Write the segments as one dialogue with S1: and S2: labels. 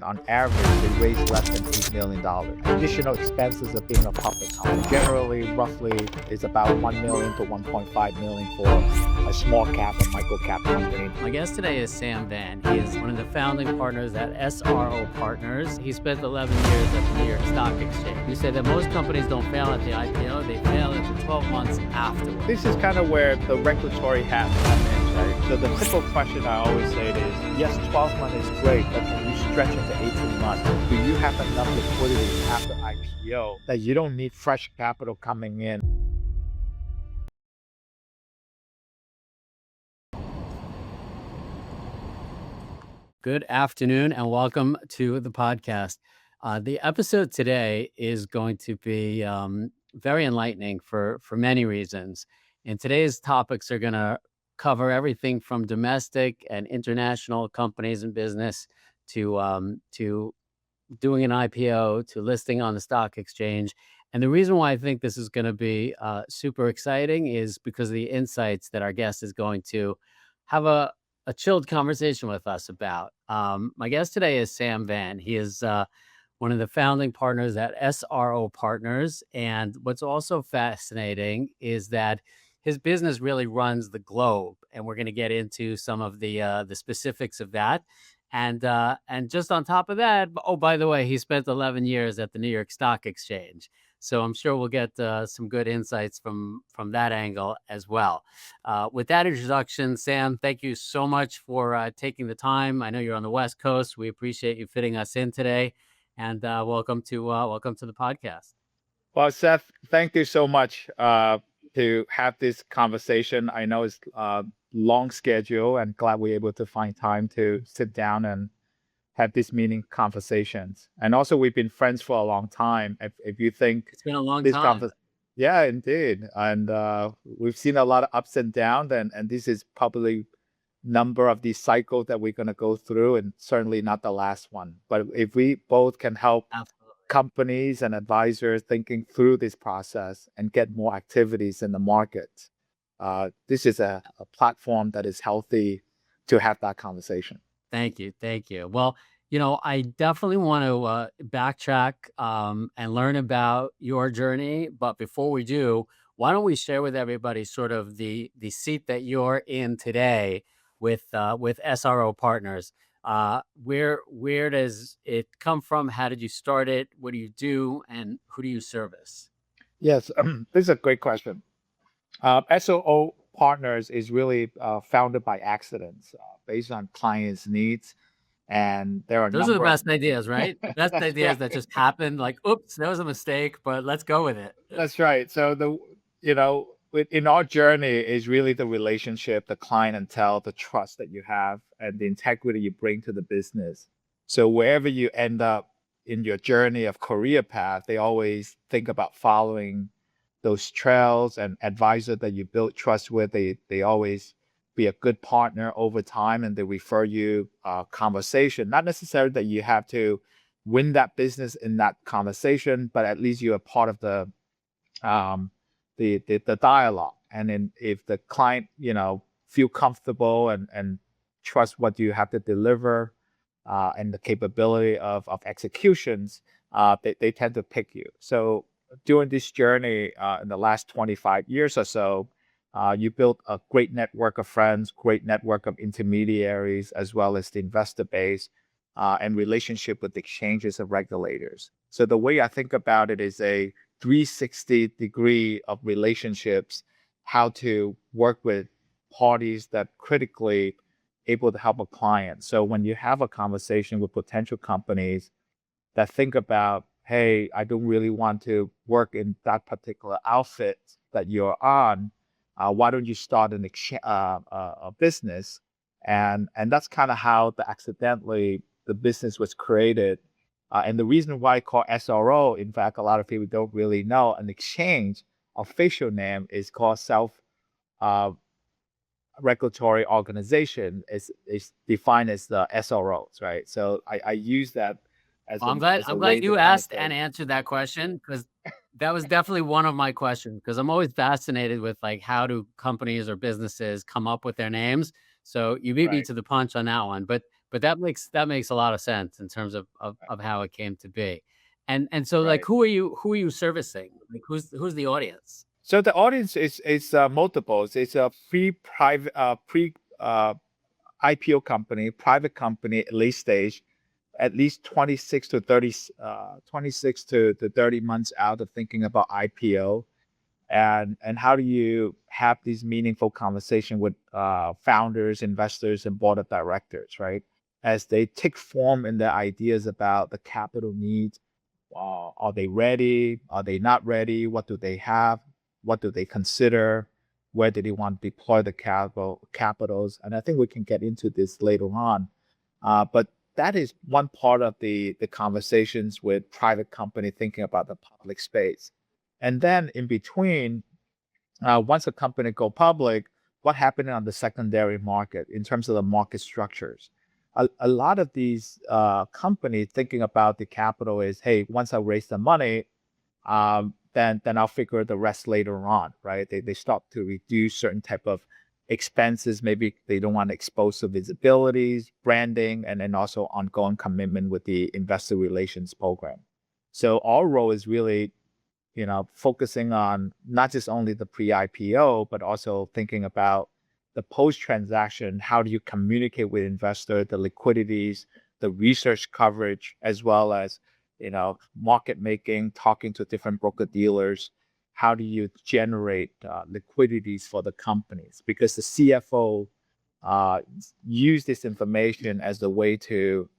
S1: On average, they raise less than $8 million. Additional expenses of being a public company generally, roughly, is about $1 million to $1.5 million for a small cap or micro cap company.
S2: My guest today is Sam Van. He is one of the founding partners at SRO Partners. He spent 11 years at the New York Stock Exchange. You said that most companies don't fail at the IPO, they fail at the 12 months afterwards.
S1: This is kind of where the regulatory hat comes in, right? So the simple question I always say is, yes, 12 months is great, but can you stretch into 18 months? Do you have enough liquidity after IPO that you don't need fresh capital coming in?
S2: Good afternoon and welcome to the podcast. The episode today is going to be very enlightening for many reasons. And today's topics are going to cover everything from domestic and international companies and business to doing an IPO to listing on the stock exchange. And the reason why I think this is going to be super exciting is because of the insights that our guest is going to have a chilled conversation with us about. My guest today is Sam Van. He is one of the founding partners at SRO Partners. And what's also fascinating is that his business really runs the globe. And we're going to get into some of the specifics of that. And just on top of that, oh, by the way, he spent 11 years at the New York Stock Exchange. So I'm sure we'll get some good insights from that angle as well. With that introduction, Sam, thank you so much for taking the time. I know you're on the West Coast. We appreciate you fitting us in today. And welcome to the podcast.
S1: Well, Seth, thank you so much to have this conversation. I know it's long schedule and glad we're able to find time to sit down and have these meeting conversations. And also we've been friends for a long time. If you think
S2: it's been a long time.
S1: Yeah, indeed. And we've seen a lot of ups and downs, and this is probably number of these cycles that we're going to go through, and certainly not the last one. But if we both can help companies and advisors thinking through this process and get more activities in the market, this is a platform that is healthy to have that conversation.
S2: Thank you. Well, I definitely want to backtrack and learn about your journey. But before we do, why don't we share with everybody sort of the seat that you're in today with SRO Partners? Where does it come from? How did you start it? What do you do? And who do you service?
S1: Yes, this is a great question. SRO Partners is really founded by accidents based on clients' needs. And there are
S2: those are the best ideas, right? Best ideas right. That just happened. Like, oops, that was a mistake, but let's go with it.
S1: That's right. So in our journey is really the relationship, the clientele, the trust that you have, and the integrity you bring to the business. So wherever you end up in your journey of career path, they always think about following those trails, and advisor that you build trust with, they always be a good partner over time, and they refer you conversation. Not necessarily that you have to win that business in that conversation, but at least you're a part of the dialogue. And then if the client, feel comfortable and trust what you have to deliver and the capability of executions, they tend to pick you. So during this journey in the last 25 years or so, you built a great network of friends, great network of intermediaries, as well as the investor base and relationship with exchanges and regulators. So the way I think about it is a 360 degree of relationships, how to work with parties that critically able to help a client. So when you have a conversation with potential companies that think about, hey, I don't really want to work in that particular outfit that you're on. Why don't you start a business? And that's kind of how accidentally the business was created. And the reason why I call SRO, in fact, a lot of people don't really know, an exchange official name is called Self-Regulatory Organization. Is defined as the SROs, right? So I use that.
S2: I'm glad you asked and answered that question, because that was definitely one of my questions, because I'm always fascinated with like how do companies or businesses come up with their names. So you beat me to the punch on that one. But but that makes a lot of sense in terms of how it came to be. And so like
S1: Right.
S2: who are you servicing? Like who's the audience?
S1: So the audience is multiples. It's a pre-private pre IPO company, private company, late stage, at least 26 to 30 26 to 30 months out of thinking about IPO. And how do you have these meaningful conversation with founders, investors, and board of directors, right? As they take form in their ideas about the capital needs. Are they ready? Are they not ready? What do they have? What do they consider? Where do they want to deploy the capitals? And I think we can get into this later on. But that is one part of the conversations with private company thinking about the public space. And then in between, once a company go public, what happened on the secondary market in terms of the market structures? A lot of these companies thinking about the capital is, hey, once I raise the money, then I'll figure the rest later on, right? They start to reduce certain type of expenses. Maybe they don't want to expose to visibilities, branding, and then also ongoing commitment with the investor relations program. So our role is really, focusing on not just only the pre-IPO, but also thinking about the post-transaction. How do you communicate with investor, the liquidities, the research coverage, as well as, market making, talking to different broker dealers. How do you generate liquidities for the companies? Because the CFO use this information as the way to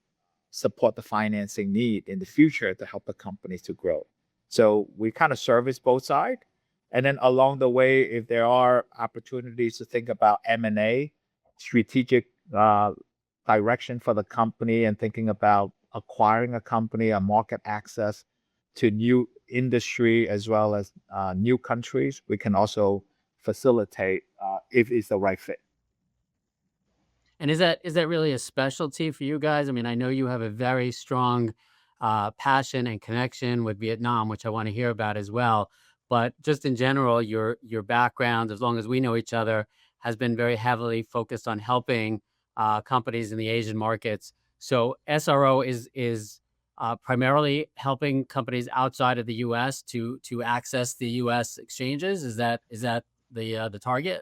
S1: support the financing need in the future to help the companies to grow. So we kind of service both sides. And then along the way, if there are opportunities to think about M&A, strategic direction for the company, and thinking about acquiring a company, a market access to new industry as well as new countries, we can also facilitate if it's the right fit.
S2: And is that really a specialty for you guys? I mean, I know you have a very strong passion and connection with Vietnam, which I want to hear about as well. But just in general, your background, as long as we know each other, has been very heavily focused on helping companies in the Asian markets. So SRO is primarily helping companies outside of the U.S. to access the U.S. exchanges. Is that the target?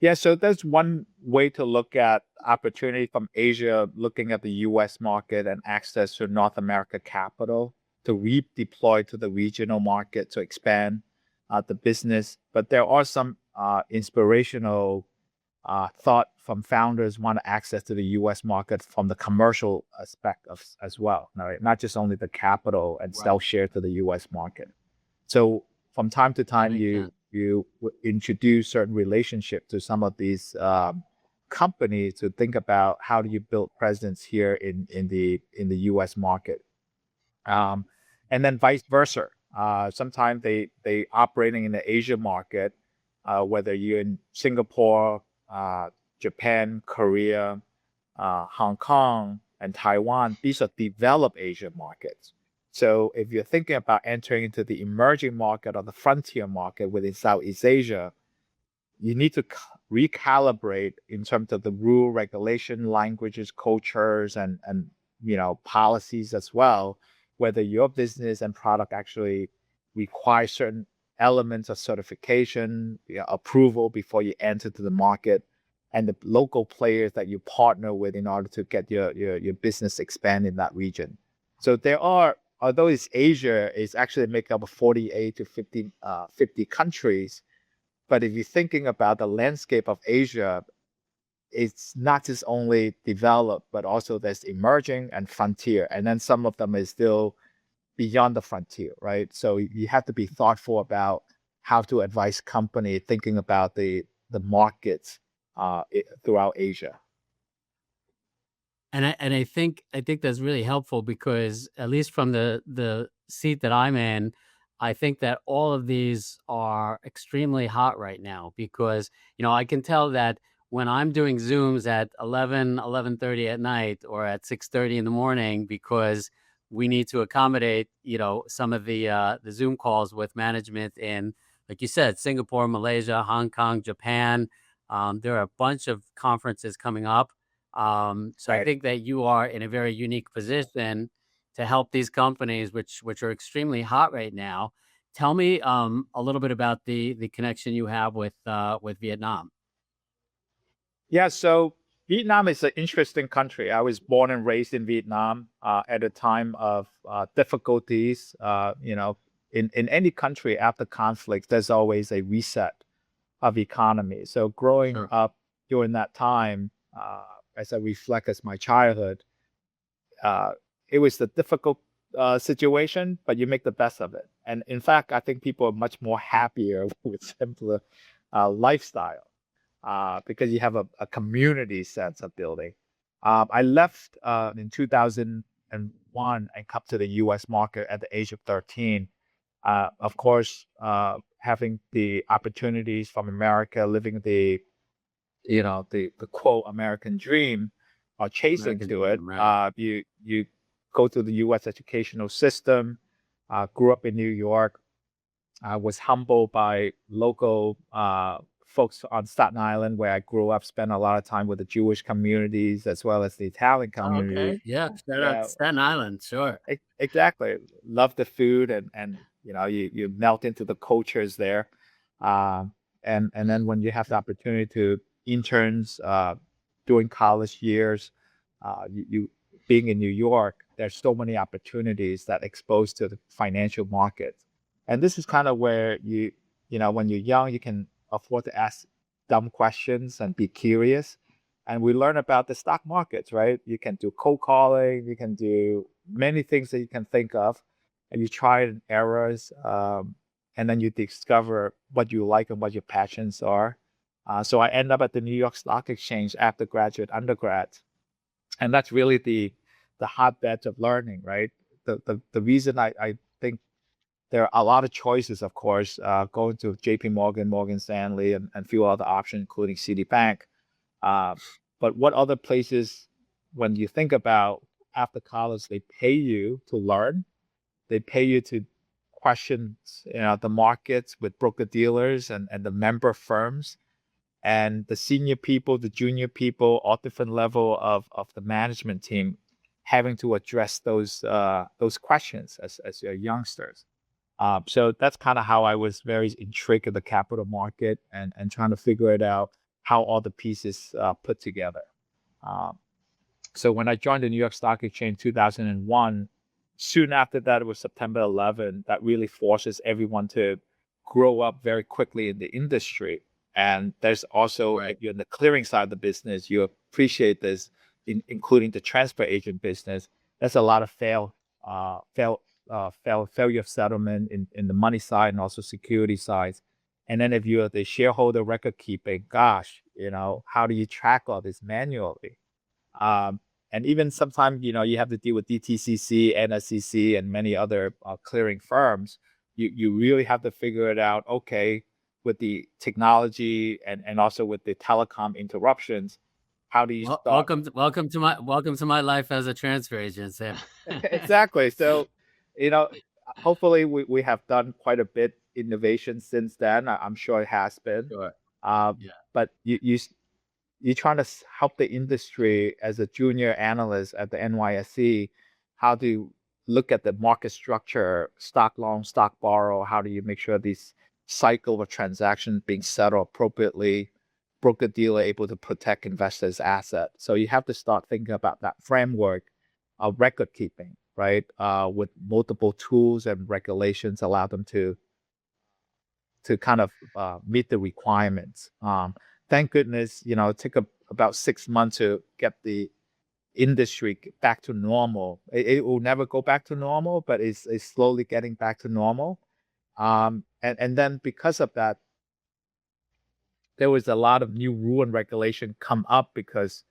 S1: Yeah, so that's one way to look at opportunity from Asia, looking at the US market and access to North America capital to redeploy to the regional market to expand the business. But there are some inspirational thought from founders want to access to the US market from the commercial aspect as well, right? Not just only the capital and
S2: Right.
S1: sell share to the US market. So from time to
S2: That
S1: time,
S2: makes sense.
S1: you introduce certain relationship to some of these companies to think about how do you build presence here in the U.S. market, um, and then vice versa. Sometimes they operating in the Asia market, whether you're in Singapore, Japan, Korea, Hong Kong, and Taiwan. These are developed Asia markets. So if you're thinking about entering into the emerging market or the frontier market within Southeast Asia, you need to recalibrate in terms of the rule, regulation, languages, cultures, and policies as well. Whether your business and product actually require certain elements of certification, approval before you enter to the market, and the local players that you partner with in order to get your business expand in that region. So there are, although it's Asia, it's actually make up of 48 to 50 countries. But if you're thinking about the landscape of Asia, it's not just only developed, but also there's emerging and frontier. And then some of them is still beyond the frontier, right? So you have to be thoughtful about how to advise company thinking about the markets throughout Asia.
S2: And I think that's really helpful because at least from the seat that I'm in, I think that all of these are extremely hot right now because I can tell that when I'm doing Zooms at 11:30 at night or at 6:30 in the morning because we need to accommodate some of the Zoom calls with management in, like you said, Singapore, Malaysia, Hong Kong, Japan. There are a bunch of conferences coming up. So I
S1: Right.
S2: think that you are in a very unique position to help these companies, which are extremely hot right now. Tell me a little bit about the connection you have with Vietnam.
S1: Yeah, so Vietnam is an interesting country. I was born and raised in Vietnam at a time of difficulties. In any country after conflict, there's always a reset of economy. So growing
S2: Sure.
S1: up during that time, as I reflect as my childhood, uh, it was a difficult situation, but you make the best of it. And in fact, I think people are much more happier with simpler lifestyle because you have a community sense of building. I left in 2001 and come to the U.S. market at the age of 13. Of course, having the opportunities from America, living the quote American dream, or chasing
S2: American
S1: to it.
S2: dream, right?
S1: You go to the U.S. educational system. Grew up in New York. I was humbled by local folks on Staten Island, where I grew up. Spent a lot of time with the Jewish communities as well as the Italian
S2: Oh,
S1: community.
S2: okay. Yeah. Shout out
S1: Yeah,
S2: to Staten Island. Sure.
S1: exactly. Love the food, and you melt into the cultures there. Um, and then when you have the opportunity to interns during college years, you being in New York, there's so many opportunities that expose to the financial markets. And this is kind of where when you're young, you can afford to ask dumb questions and be curious. And we learn about the stock markets, right? You can do cold calling, you can do many things that you can think of, and you try and errors, and then you discover what you like and what your passions are. So I end up at the New York Stock Exchange after graduate undergrad, and that's really the hotbed of learning, right? The reason I think there are a lot of choices, of course, going to JP Morgan, Morgan Stanley, and a few other options, including Citibank. Uh, but what other places, when you think about after college, they pay you to learn, they pay you to question, the markets with broker dealers and the member firms and the senior people, the junior people, all different level of the management team, having to address those questions as youngsters. So that's kind of how I was very intrigued in the capital market and trying to figure it out how all the pieces put together. Um, so when I joined the New York Stock Exchange in 2001, soon after that, it was September 11, that really forces everyone to grow up very quickly in the industry. And there's also,
S2: Right.
S1: if you're in the clearing side of the business, you appreciate this, including the transfer agent business. There's a lot of failure of settlement in the money side and also security sides. And then if you're the shareholder record keeping, gosh, how do you track all this manually? Um, and even sometimes, you have to deal with DTCC, NSCC, and many other clearing firms. You really have to figure it out. Okay, with the technology and also with the telecom interruptions, how do you
S2: Well,
S1: start?
S2: welcome to my life as a transfer agent, Sam.
S1: Exactly. So, you know, hopefully we have done quite a bit innovation since then. I'm sure it has been.
S2: Sure.
S1: Um,
S2: Yeah.
S1: but you're trying to help the industry as a junior analyst at the NYSE, how do you look at the market structure, stock long, stock borrow? How do you make sure these cycle of transactions being settled appropriately, broker dealer able to protect investors' asset? So you have to start thinking about that framework of record keeping, right? With multiple tools and regulations allow them to kind of meet the requirements. Thank goodness, it took about 6 months to get the industry back to normal. It will never go back to normal, but it's slowly getting back to normal. And then because of that, there was a lot of new rule and regulation come up because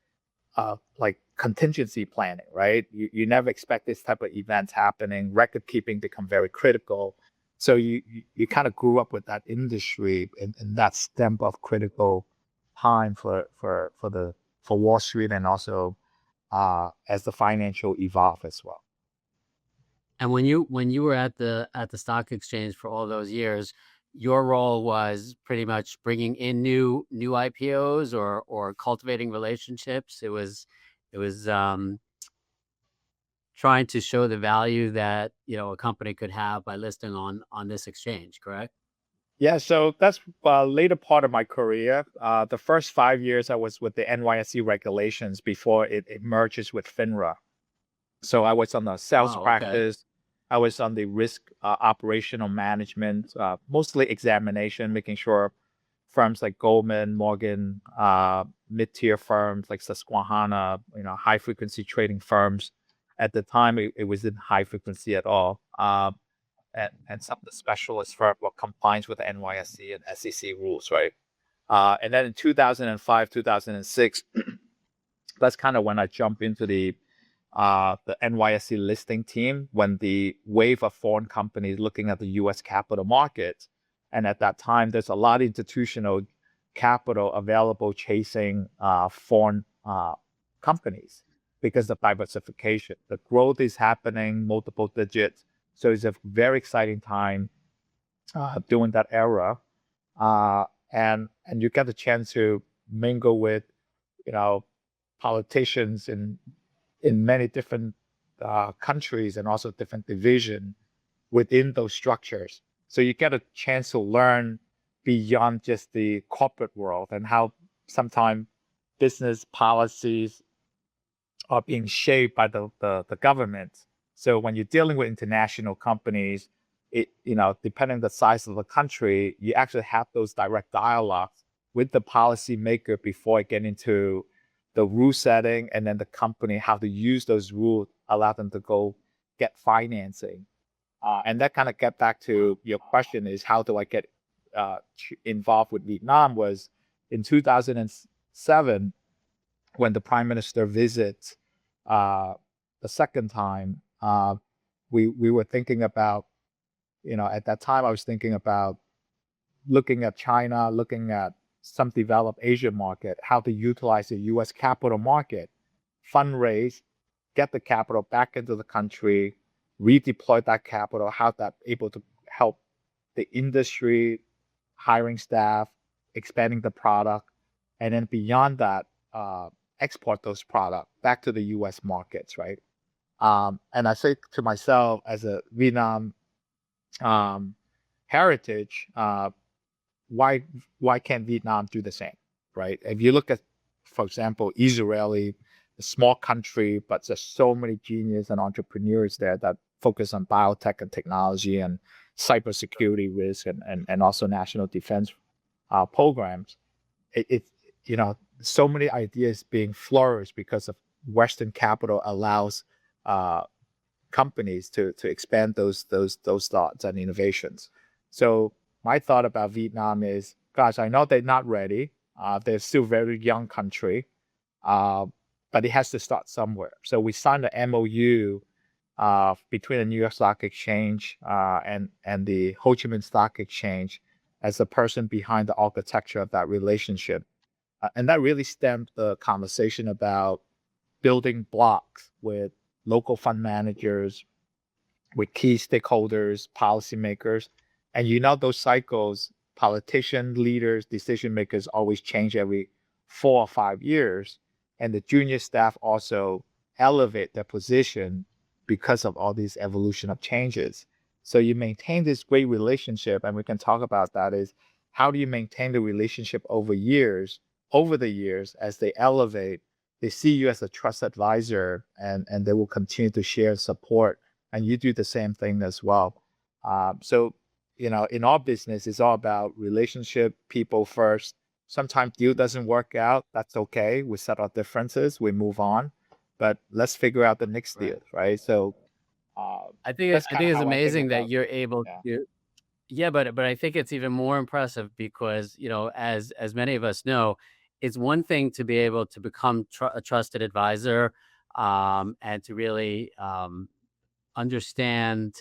S1: like contingency planning, right? You never expect this type of events happening. Record keeping become very critical. So you kind of grew up with that industry and that stamp of critical time for Wall Street and also as the financial evolve as well.
S2: And when you were at the stock exchange for all those years, your role was pretty much bringing in new IPOs or cultivating relationships. It was trying to show the value that a company could have by listing on this exchange, correct?
S1: Yeah, so that's later part of my career. The first 5 years I was with the NYSE regulations before it merges with FINRA. So I was on the sales
S2: Oh, okay.
S1: practice. I was on the risk operational management, mostly examination, making sure firms like Goldman, Morgan, mid-tier firms like Susquehanna, high frequency trading firms. At the time, it wasn't high frequency at all. And some of the specialist firms were compliant with the NYSE and SEC rules, right? And then in 2005, 2006, that's kind of when I jumped into the NYSE listing team when the wave of foreign companies looking at the U.S. capital markets. And at that time, there's a lot of institutional capital available chasing foreign companies because of diversification. The growth is happening, multiple digits. So it's a very exciting time during that era. And you get the chance to mingle with, you know, politicians in many different countries and also different division within those structures. So you get a chance to learn beyond just the corporate world and how sometimes business policies are being shaped by the government. So when you're dealing with international companies, depending on the size of the country, you actually have those direct dialogues with the policymaker before it get into the rule setting and then the company, how to use those rules, allow them to go get financing. And that kind of get back to your question is how do I get involved with Vietnam was in 2007 when the prime minister visits the second time, we were thinking about, at that time I was thinking about looking at China, looking at some developed Asian market, how to utilize the U.S. capital market, fundraise, get the capital back into the country, redeploy that capital, how that able to help the industry, hiring staff, expanding the product, and then beyond that, export those products back to the U.S. markets, right? And I say to myself, as a Vietnam heritage, why can't Vietnam do the same, right? If you look at, for example, Israeli, a small country, but there's so many genius and entrepreneurs there that focus on biotech and technology and cybersecurity risk and also national defense programs. It so many ideas being flourished because of Western capital allows companies to expand those thoughts and innovations. So my thought about Vietnam is, gosh, I know they're not ready. They're still a very young country, but it has to start somewhere. So we signed an MOU between the New York Stock Exchange and the Ho Chi Minh Stock Exchange as the person behind the architecture of that relationship. And that really stemmed the conversation about building blocks with local fund managers, with key stakeholders, policymakers. And those cycles, politicians, leaders, decision makers always change every 4 or 5 years. And the junior staff also elevate their position because of all these evolution of changes. So you maintain this great relationship, and we can talk about that is how do you maintain the relationship over the years as they elevate, they see you as a trust advisor and they will continue to share support and you do the same thing as well. So, in our business, it's all about relationship, people first. Sometimes deal doesn't work out. That's okay. We set our differences, we move on, but let's figure out the next
S2: Right.
S1: deal, right? So that's
S2: I
S1: kind
S2: think
S1: of
S2: it's
S1: how I think
S2: amazing that
S1: about,
S2: you're able
S1: yeah.
S2: to. Yeah, but I think it's even more impressive because, as many of us know, it's one thing to be able to become a trusted advisor, and to really understand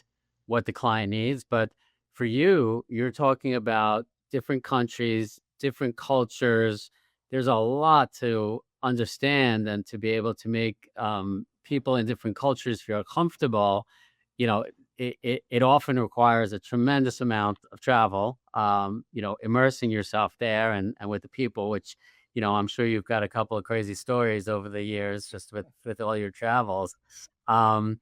S2: what the client needs. But for you, you're talking about different countries, different cultures. There's a lot to understand and to be able to make people in different cultures feel comfortable. You know, it often requires a tremendous amount of travel, immersing yourself there and with the people, which, I'm sure you've got a couple of crazy stories over the years just with all your travels. Um,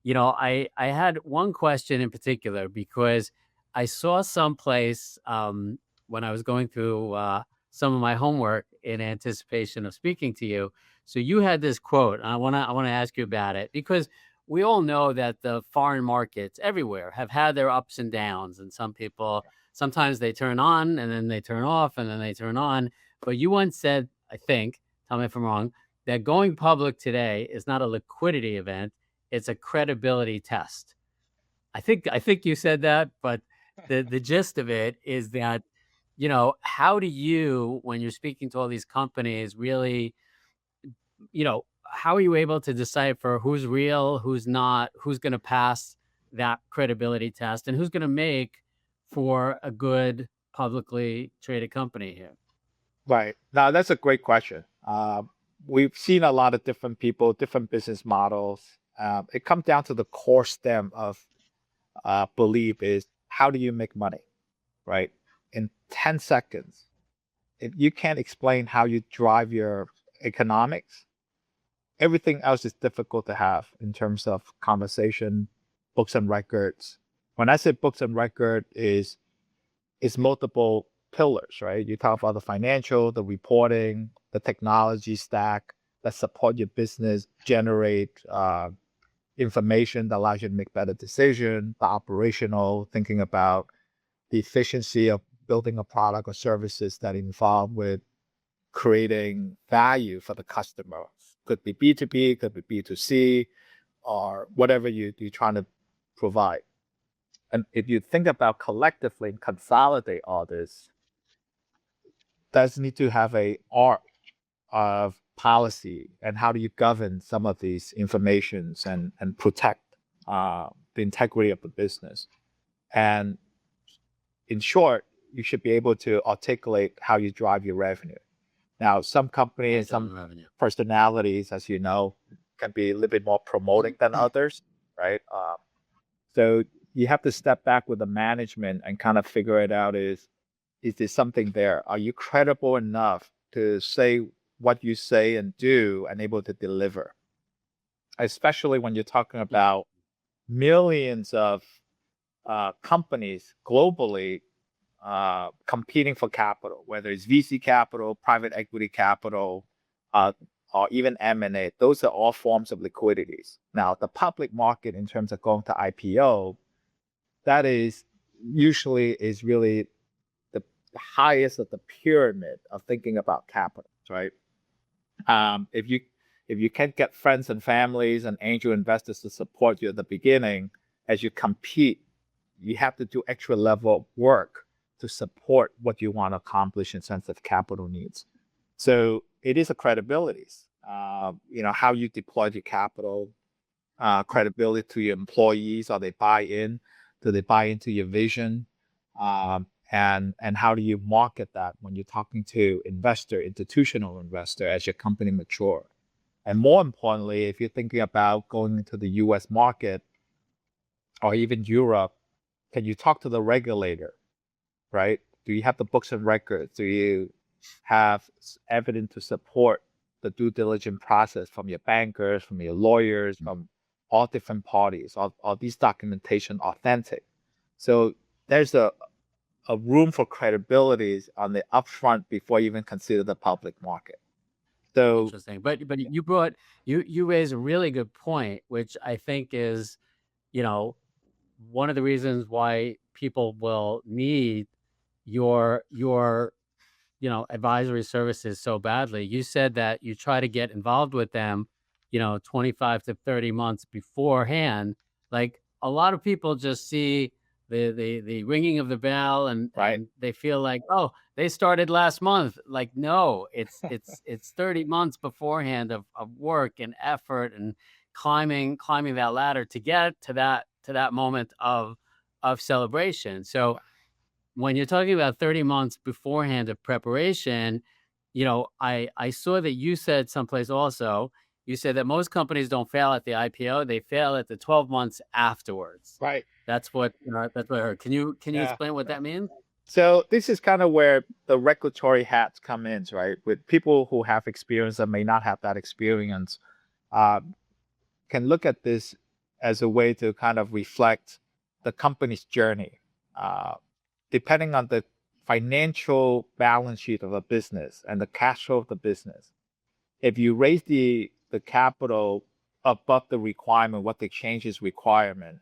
S2: I had one question in particular because I saw someplace when I was going through some of my homework in anticipation of speaking to you. So you had this quote, and I want to ask you about it because we all know that the foreign markets everywhere have had their ups and downs, and some people sometimes they turn on and then they turn off and then they turn on. But you once said, I think, tell me if I'm wrong, that going public today is not a liquidity event, it's a credibility test. I think you said that, but the gist of it is that, how do you, when you're speaking to all these companies, really, how are you able to decipher who's real, who's not, who's going to pass that credibility test, and who's going to make for a good publicly traded company here?
S1: Right. Now, that's a great question. We've seen a lot of different people, different business models. It comes down to the core stem of belief is how do you make money, right? In 10 seconds, if you can't explain how you drive your economics, everything else is difficult to have in terms of conversation, books and records. When I say books and record is multiple pillars, right? You talk about the financial, the reporting, the technology stack that support your business, generate information that allows you to make better decisions, the operational, thinking about the efficiency of building a product or services that involve with creating value for the customer. Could be B2B, could be B2C, or whatever you're trying to provide. And if you think about collectively and consolidate all this, does need to have a art of policy and how do you govern some of these informations and protect the integrity of the business. And in short, you should be able to articulate how you drive your revenue. Now, some companies, some
S2: Revenue.
S1: personalities, as you know, can be a little bit more promoting than others, right? So you have to step back with the management and kind of figure it out is there something there? Are you credible enough to say what you say and do and able to deliver? Especially when you're talking about millions of companies globally competing for capital, whether it's VC capital, private equity capital, or even M&A. Those are all forms of liquidities. Now, the public market in terms of going to IPO, that is usually is really the highest of the pyramid of thinking about capital, right? If you can't get friends and families and angel investors to support you at the beginning, as you compete, you have to do extra level of work to support what you want to accomplish in sense of capital needs. So it is a credibility. How you deploy your capital, credibility to your employees. Are they buy in? Do they buy into your vision? And how do you market that when you're talking to institutional investor as your company mature? And more importantly, if you're thinking about going into the US market or even Europe, can you talk to the regulator, right? Do you have the books and records? Do you have evidence to support the due diligence process from your bankers, from your lawyers, from all different parties? Are these documentation authentic? So there's a room for credibility on the upfront before you even consider the public market. So
S2: Interesting. But you raise a really good point, which I think is, one of the reasons why people will need your advisory services so badly. You said that you try to get involved with them, 25 to 30 months beforehand. Like a lot of people just see the ringing of the bell and,
S1: right,
S2: and they feel like, oh, they started last month. Like, no, it's 30 months beforehand of work and effort and climbing that ladder to get to that moment of celebration. So when you're talking about 30 months beforehand of preparation, I saw that you said someplace also you say that most companies don't fail at the IPO; they fail at the 12 months afterwards.
S1: Right.
S2: That's what I heard. Can you
S1: Yeah.
S2: explain what that means?
S1: So this is kind of where the regulatory hats come in, right? With people who have experience that may not have that experience, uh, can look at this as a way to kind of reflect the company's journey. Uh, Depending on the financial balance sheet of a business and the cash flow of the business, if you raise the capital above the requirement, what the exchange's requirement,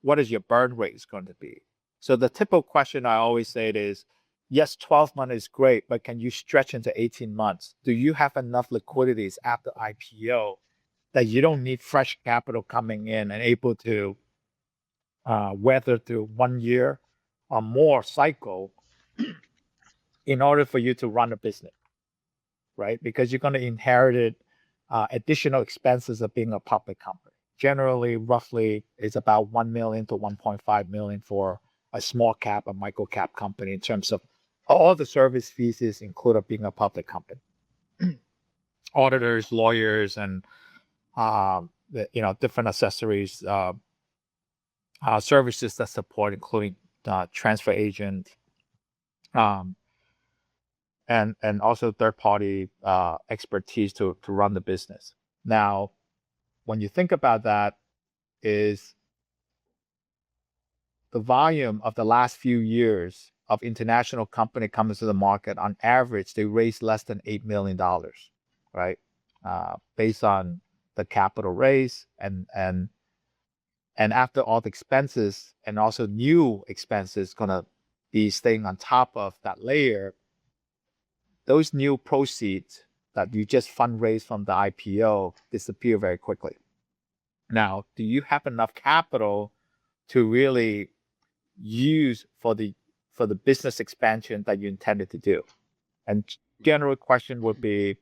S1: what is your burn rate is going to be? So the typical question I always say is, yes, 12 months is great, but can you stretch into 18 months? Do you have enough liquidities after IPO that you don't need fresh capital coming in and able to weather through 1 year or more cycle in order for you to run a business, right? Because you're going to inherit additional expenses of being a public company. Generally, roughly, it's about 1 million to 1.5 million for a small cap, a micro cap company in terms of all the service fees is included being a public company. Auditors, lawyers, and different accessories, services that support, including transfer agent, um, and also third party expertise to run the business. Now, when you think about that, is the volume of the last few years of international company coming to the market. On average, they raise less than $8 million, right? Based on the capital raise and after all the expenses and also new expenses gonna be staying on top of that layer, those new proceeds that you just fundraise from the IPO disappear very quickly. Now, do you have enough capital to really use for the business expansion that you intended to do? And general question would be,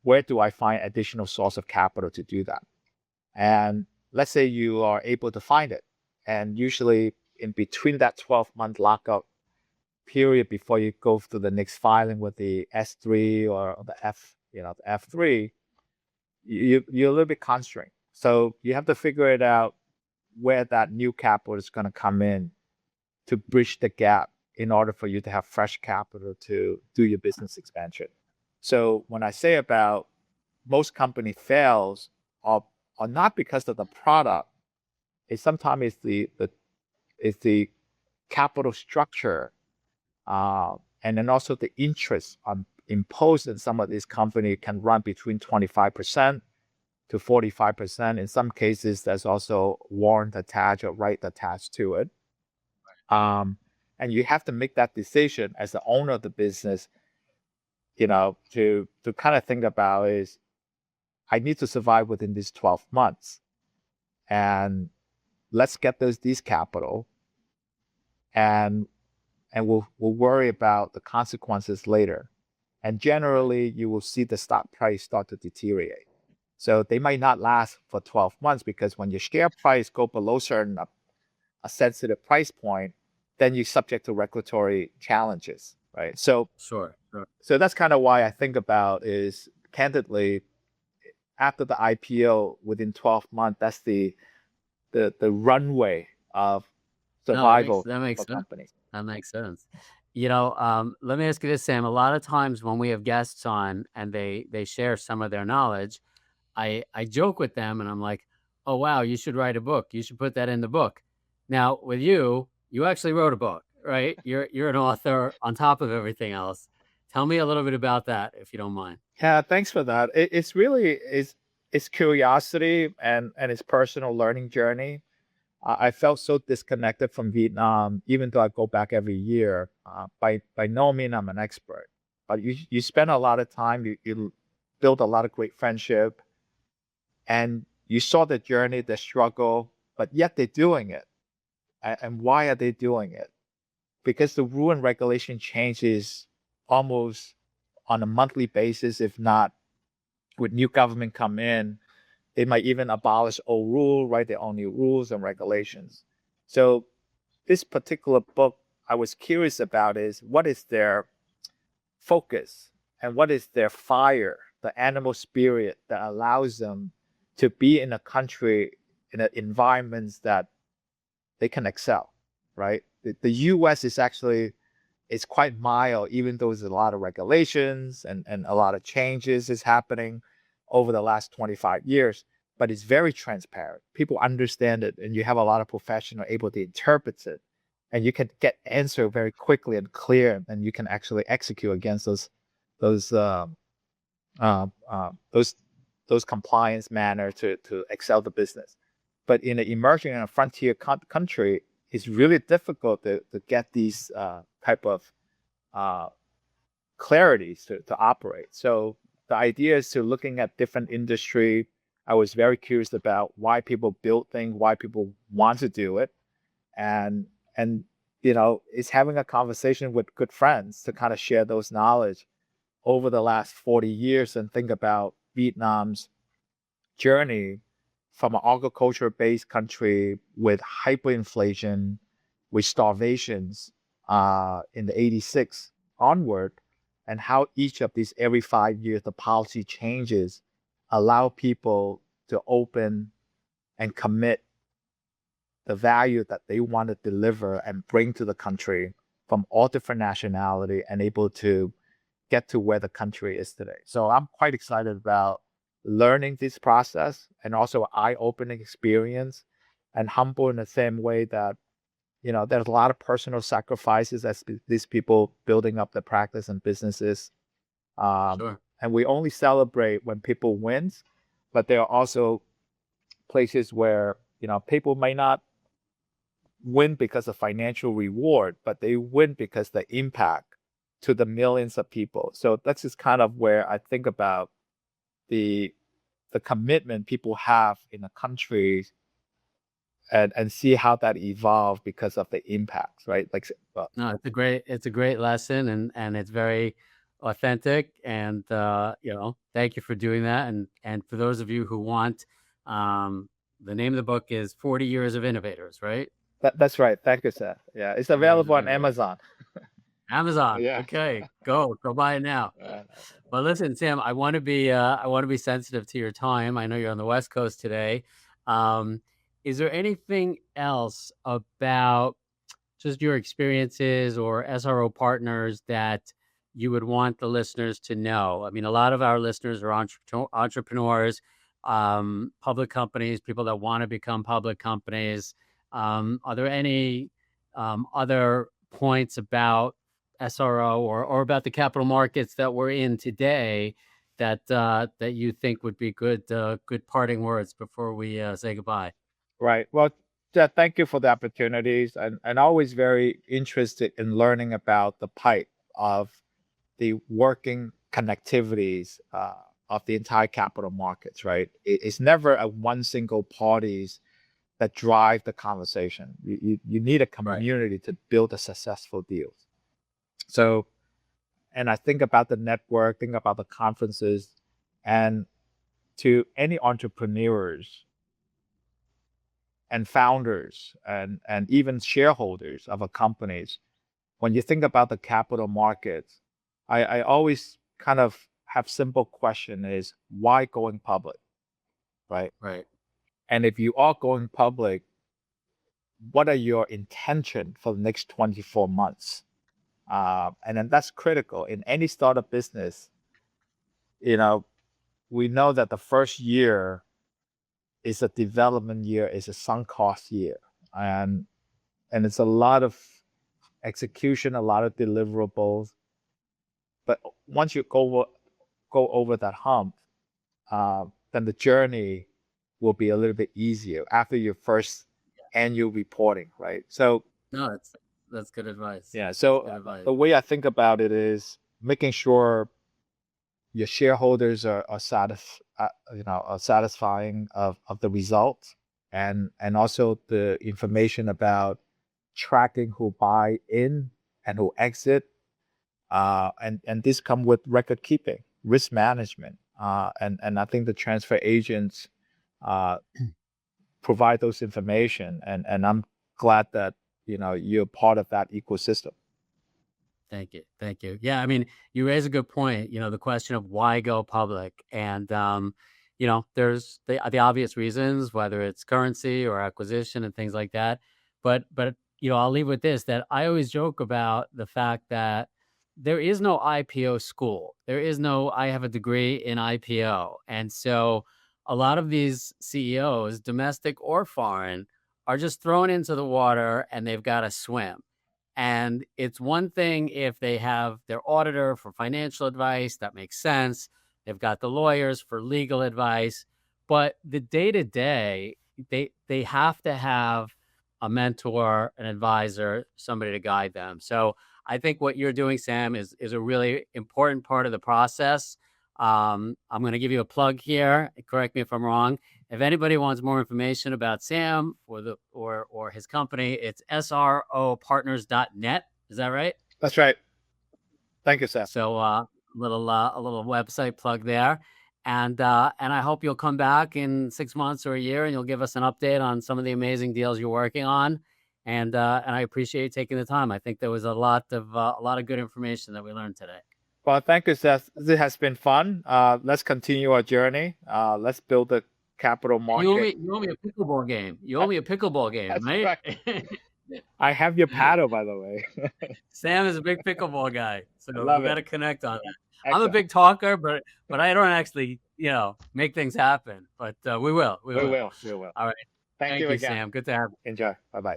S1: where do I find additional source of capital to do that? And let's say you are able to find it, and usually in between that 12-month lockout period before you go through the next filing with the S3 or the the F3, you're a little bit constrained. So you have to figure it out where that new capital is going to come in to bridge the gap in order for you to have fresh capital to do your business expansion. So when I say about most company fails are not because of the product, sometimes it's the capital structure, and then also the interest imposed in some of these companies can run between 25% to 45%. In some cases, there's also warrant attached or right attached to it. And you have to make that decision as the owner of the business, to kind of think about is, I need to survive within these 12 months. And let's get these capital, and we'll worry about the consequences later. And generally, you will see the stock price start to deteriorate. So they might not last for 12 months because when your share price go below a sensitive price point, then you're subject to regulatory challenges, right? So
S2: Sure.
S1: that's kind of why I think about is, candidly, after the IPO within 12 months, that's the runway of survival
S2: that makes
S1: for
S2: sense.
S1: companies.
S2: That makes sense. Let me ask you this, Sam. A lot of times when we have guests on and they share some of their knowledge, I joke with them and I'm like, "Oh wow, you should write a book. You should put that in the book." Now, with you, you actually wrote a book, right? You're an author on top of everything else. Tell me a little bit about that, if you don't mind.
S1: Yeah, thanks for that. It's really it's curiosity and it's personal learning journey. I felt so disconnected from Vietnam, even though I go back every year. By no means I'm an expert, but you spend a lot of time. You build a lot of great friendship, and you saw the journey, the struggle, but yet they're doing it. And why are they doing it? Because the rule and regulation changes almost on a monthly basis, if not with new government come in, they might even abolish old rule, write their own new rules and regulations. So this particular book I was curious about is, what is their focus and what is their fire the animal spirit that allows them to be in a country, in environments that they can excel, right? The US is actually, it's quite mild, even though there's a lot of regulations and a lot of changes is happening over the last 25 years, but it's very transparent. People understand it, and you have a lot of professionals able to interpret it, and you can get answer very quickly and clear, and you can actually execute against those uh, uh, those those compliance manner to excel the business. But in an emerging and a frontier country, it's really difficult to get these type of uh, clarities to operate. So the idea is to looking at different industry. I was very curious about why people build things, why people want to do it, and it's having a conversation with good friends to kind of share those knowledge over the last 40 years and think about Vietnam's journey from an agriculture-based country with hyperinflation, with starvations in the 86 onward, and how each of these every 5 years the policy changes allow people to open and commit the value that they want to deliver and bring to the country from all different nationality and able to get to where the country is today. So I'm quite excited about learning this process and also eye-opening experience, and humble in the same way that there's a lot of personal sacrifices as these people building up the practice and businesses.
S2: Sure.
S1: And we only celebrate when people wins, but there are also places where people may not win because of financial reward, but they win because the impact to the millions of people. So that's just kind of where I think about the commitment people have in a country, and see how that evolved because of the impacts, right? Like,
S2: No, it's a great lesson, and it's very authentic. And thank you for doing that. And for those of you who want, the name of the book is 40 Years of Innovators, right?
S1: that's right. Thank you, Seth. Yeah, it's
S2: 40 Years
S1: available
S2: of
S1: on
S2: Innovators.
S1: Amazon.
S2: Amazon.
S1: Yeah.
S2: Okay, go buy it now. But listen, Sam, I want to be sensitive to your time. I know you're on the West Coast today. Is there anything else about just your experiences or SRO partners that you would want the listeners to know? I mean, a lot of our listeners are entrepreneurs, public companies, people that want to become public companies. Are there any other points about SRO or about the capital markets that we're in today that you think would be good parting words before we say goodbye?
S1: Right. Well, thank you for the opportunities, and always very interested in learning about the pipe of the working connectivities of the entire capital markets, right? It's never a one single parties that drive the conversation. You need a
S2: Right.
S1: community to build a successful deal. So, and I think about the network, think about the conferences, and to any entrepreneurs and founders and even shareholders of a companies, when you think about the capital markets, I always kind of have simple question is why going public, right?
S2: Right.
S1: And if you are going public, what are your intention for the next 24 months? And then that's critical in any startup business. We know that the first year is a development year, is a sunk cost year, and it's a lot of execution, a lot of deliverables. But once you go over that hump, then the journey will be a little bit easier after your first annual reporting, right? So
S2: No, that's good advice.
S1: yeah,
S2: That's
S1: so
S2: good advice.
S1: the way I think about it is making sure your shareholders are satisfying of the results, and also the information about tracking who buy in and who exit, and this come with record keeping, risk management, and I think the transfer agents uh, provide those information, and I'm glad that you're part of that ecosystem.
S2: Thank you. Thank you. Yeah, I mean, you raise a good point, the question of why go public. And, there's the obvious reasons, whether it's currency or acquisition and things like that. But, I'll leave with this, that I always joke about the fact that there is no IPO school. There is no, I have a degree in IPO. And so a lot of these CEOs, domestic or foreign, are just thrown into the water and they've got to swim. And it's one thing if they have their auditor for financial advice, that makes sense. They've got the lawyers for legal advice, but the day to day, they have to have a mentor, an advisor, somebody to guide them. So I think what you're doing, Sam, is a really important part of the process. I'm going to give you a plug here. Correct me if I'm wrong. If anybody wants more information about Sam or his company, it's SROpartners.net. Is that right?
S1: That's right. Thank you, Seth.
S2: So a little website plug there. And I hope you'll come back in 6 months or a year and you'll give us an update on some of the amazing deals you're working on. And I appreciate you taking the time. I think there was a lot of good information that we learned today.
S1: Well, thank you, Seth. This has been fun. Let's continue our journey. Let's build the capital market.
S2: You owe me a pickleball game. You owe me a pickleball game,
S1: That's
S2: right?
S1: I have your paddle, by the way.
S2: Sam is a big pickleball guy, so we got to connect on that.
S1: Excellent.
S2: I'm a big talker, but I don't actually, make things happen. But we will.
S1: We will.
S2: All right.
S1: Thank you again.
S2: Sam. Good to have you.
S1: Enjoy. Bye-bye.